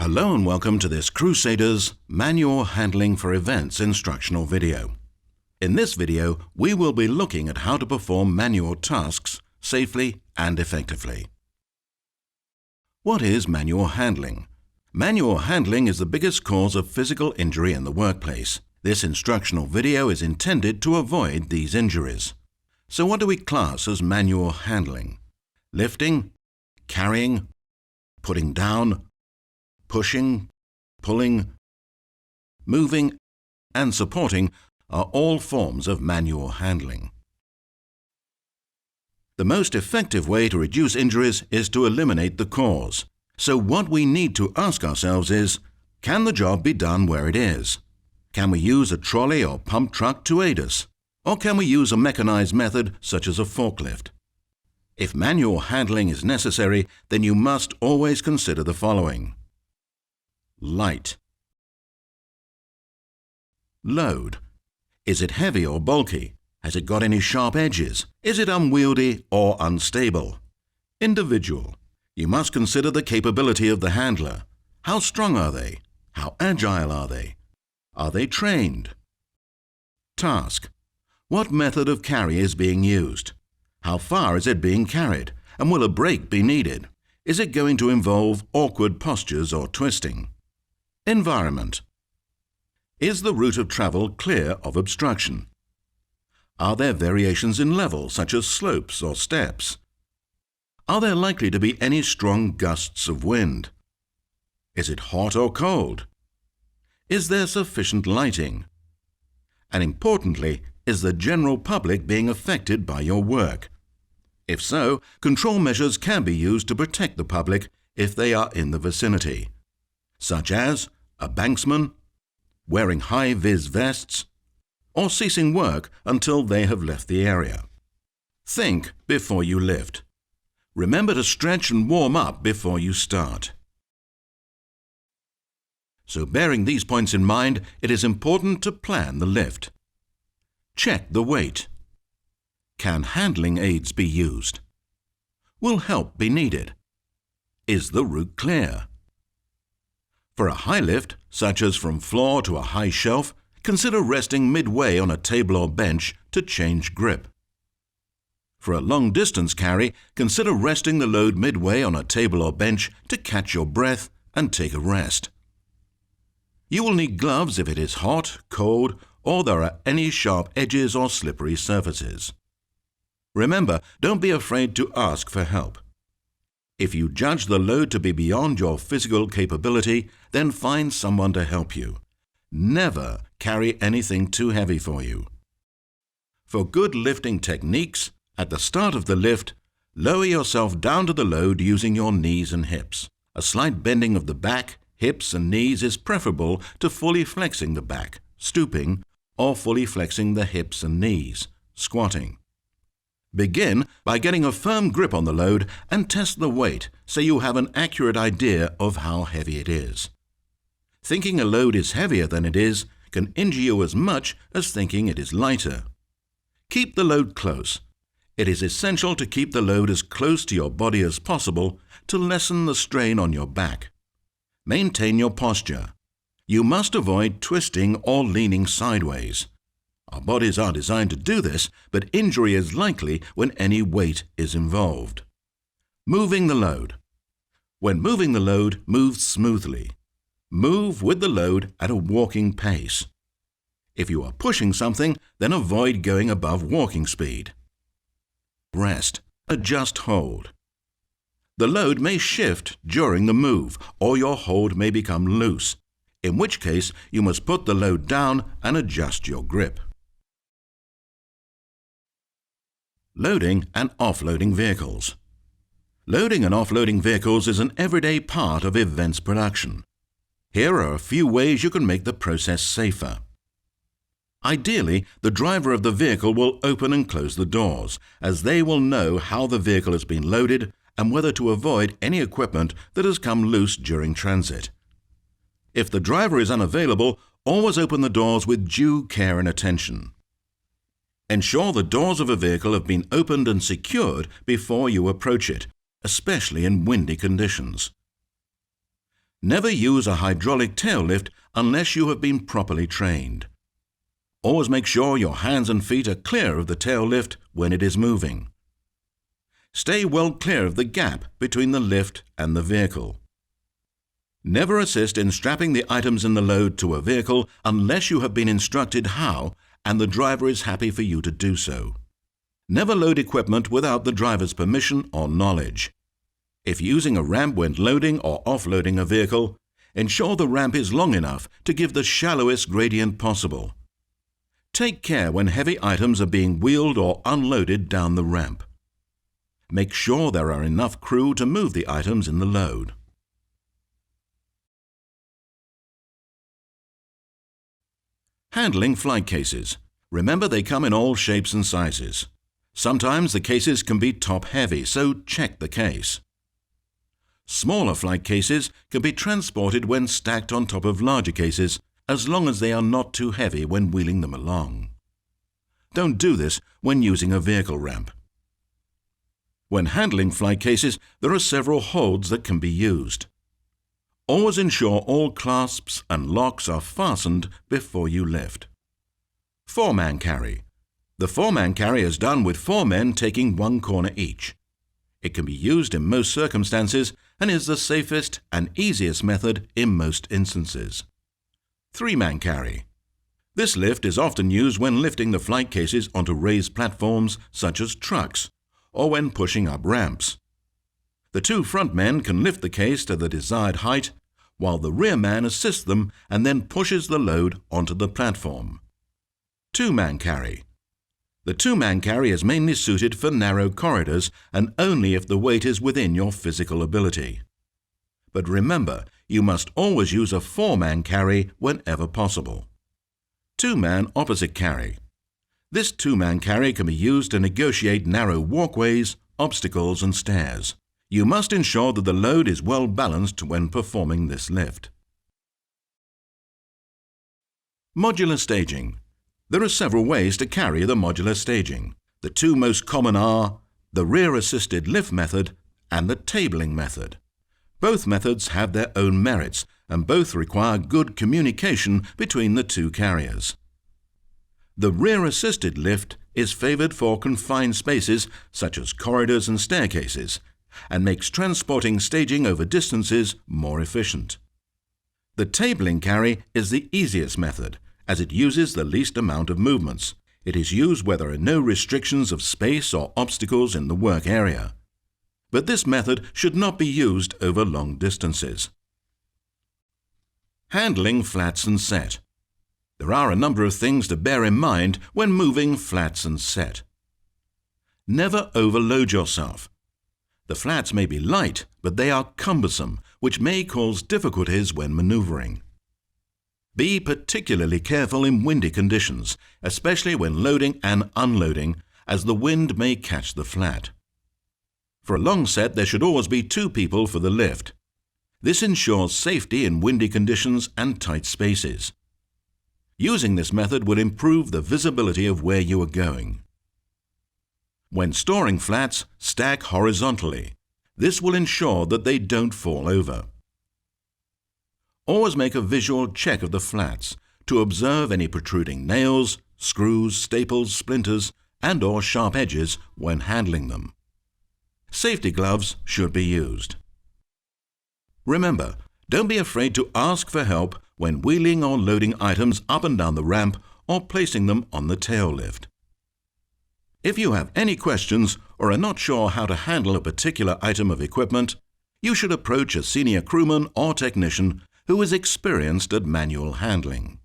Hello and welcome to this Crusaders Manual Handling for Events instructional video. In this video, we will be looking at how to perform manual tasks safely and effectively. What is manual handling? Manual handling is the biggest cause of physical injury in the workplace. This instructional video is intended to avoid these injuries. So what do we class as manual handling? Lifting, carrying, putting down, pushing, pulling, moving, and supporting are all forms of manual handling. The most effective way to reduce injuries is to eliminate the cause. So what we need to ask ourselves is, can the job be done where it is? Can we use a trolley or pump truck to aid us? Or can we use a mechanized method such as a forklift? If manual handling is necessary, then you must always consider the following. Light. Load. Is it heavy or bulky? Has it got any sharp edges? Is it unwieldy or unstable? Individual. You must consider the capability of the handler. How strong are they? How agile are they? Are they trained? Task. What method of carry is being used? How far is it being carried? And will a brake be needed? Is it going to involve awkward postures or twisting? Environment. Is the route of travel clear of obstruction? Are there variations in level, such as slopes or steps? Are there likely to be any strong gusts of wind? Is it hot or cold? Is there sufficient lighting? And importantly, is the general public being affected by your work? If so, control measures can be used to protect the public if they are in the vicinity, such as a banksman, wearing high-vis vests, or ceasing work until they have left the area. Think before you lift. Remember to stretch and warm up before you start. So bearing these points in mind, it is important to plan the lift. Check the weight. Can handling aids be used? Will help be needed? Is the route clear? For a high lift, such as from floor to a high shelf, consider resting midway on a table or bench to change grip. For a long-distance carry, consider resting the load midway on a table or bench to catch your breath and take a rest. You will need gloves if it is hot, cold, or there are any sharp edges or slippery surfaces. Remember, don't be afraid to ask for help. If you judge the load to be beyond your physical capability, then find someone to help you. Never carry anything too heavy for you. For good lifting techniques, at the start of the lift, lower yourself down to the load using your knees and hips. A slight bending of the back, hips and knees is preferable to fully flexing the back, stooping, or fully flexing the hips and knees, squatting. Begin by getting a firm grip on the load and test the weight so you have an accurate idea of how heavy it is. Thinking a load is heavier than it is can injure you as much as thinking it is lighter. Keep the load close. It is essential to keep the load as close to your body as possible to lessen the strain on your back. Maintain your posture. You must avoid twisting or leaning sideways. Our bodies are designed to do this, but injury is likely when any weight is involved. Moving the load. When moving the load, move smoothly. Move with the load at a walking pace. If you are pushing something, then avoid going above walking speed. Rest. Adjust hold. The load may shift during the move, or your hold may become loose, in which case you must put the load down and adjust your grip. Loading and offloading vehicles. Loading and offloading vehicles is an everyday part of events production. Here are a few ways you can make the process safer. Ideally, the driver of the vehicle will open and close the doors, as they will know how the vehicle has been loaded and whether to avoid any equipment that has come loose during transit. If the driver is unavailable, always open the doors with due care and attention. Ensure the doors of a vehicle have been opened and secured before you approach it, especially in windy conditions. Never use a hydraulic tail lift unless you have been properly trained. Always make sure your hands and feet are clear of the tail lift when it is moving. Stay well clear of the gap between the lift and the vehicle. Never assist in strapping the items in the load to a vehicle unless you have been instructed how and the driver is happy for you to do so. Never load equipment without the driver's permission or knowledge. If using a ramp when loading or offloading a vehicle, ensure the ramp is long enough to give the shallowest gradient possible. Take care when heavy items are being wheeled or unloaded down the ramp. Make sure there are enough crew to move the items in the load. Handling flight cases. Remember, they come in all shapes and sizes. Sometimes the cases can be top-heavy, so check the case. Smaller flight cases can be transported when stacked on top of larger cases, as long as they are not too heavy when wheeling them along. Don't do this when using a vehicle ramp. When handling flight cases, there are several holds that can be used. Always ensure all clasps and locks are fastened before you lift. 4-man carry. The 4-man carry is done with 4 men taking one corner each. It can be used in most circumstances and is the safest and easiest method in most instances. 3-man carry. This lift is often used when lifting the flight cases onto raised platforms such as trucks or when pushing up ramps. The 2 front men can lift the case to the desired height, while the rear man assists them and then pushes the load onto the platform. 2-man carry. The 2-man carry is mainly suited for narrow corridors and only if the weight is within your physical ability. But remember, you must always use a 4-man carry whenever possible. 2-man opposite carry. This 2-man carry can be used to negotiate narrow walkways, obstacles and stairs. You must ensure that the load is well balanced when performing this lift. Modular staging. There are several ways to carry the modular staging. The 2 most common are the rear-assisted lift method and the tabling method. Both methods have their own merits and both require good communication between the 2 carriers. The rear-assisted lift is favored for confined spaces such as corridors and staircases and makes transporting staging over distances more efficient. The tabling carry is the easiest method as it uses the least amount of movements. It is used where there are no restrictions of space or obstacles in the work area. But this method should not be used over long distances. Handling flats and set. There are a number of things to bear in mind when moving flats and set. Never overload yourself. The flats may be light, but they are cumbersome, which may cause difficulties when maneuvering. Be particularly careful in windy conditions, especially when loading and unloading, as the wind may catch the flat. For a long set, there should always be 2 people for the lift. This ensures safety in windy conditions and tight spaces. Using this method will improve the visibility of where you are going. When storing flats, stack horizontally. This will ensure that they don't fall over. Always make a visual check of the flats to observe any protruding nails, screws, staples, splinters, and/or sharp edges when handling them. Safety gloves should be used. Remember, don't be afraid to ask for help when wheeling or loading items up and down the ramp or placing them on the tail lift. If you have any questions or are not sure how to handle a particular item of equipment, you should approach a senior crewman or technician who is experienced at manual handling.